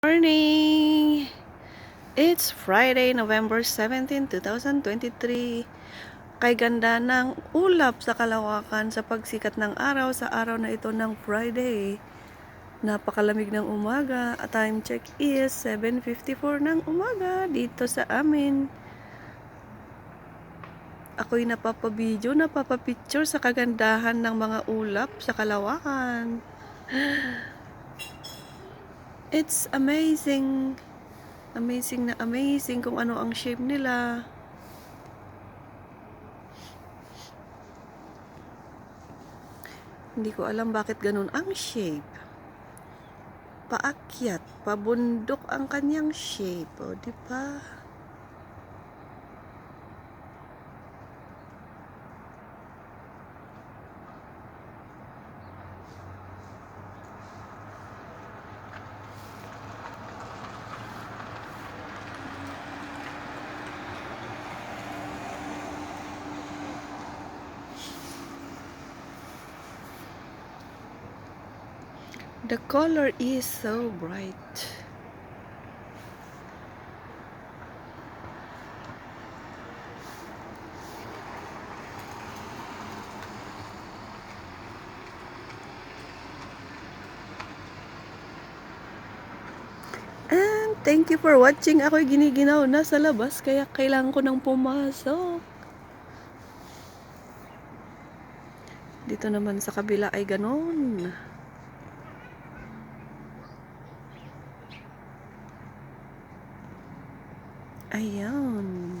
Morning! It's Friday, November 17, 2023. Kay ganda ng ulap sa kalawakan sa pagsikat ng araw sa araw na ito ng Friday. Napakalamig ng umaga. Time check is 7:54 ng umaga dito sa amin. Ako'y napapabideo, napapapicture sa kagandahan ng mga ulap sa kalawakan. It's amazing. Amazing na amazing kung ano ang shape nila. Hindi ko alam bakit ganun ang shape. Paakyat, pabundok ang kanyang shape. O, di ba? The color is so bright. And thank you for watching. Ako'y giniginaw na sa labas kaya kailangan ko nang pumasok. Dito naman sa kabila ay ganon. Ayan.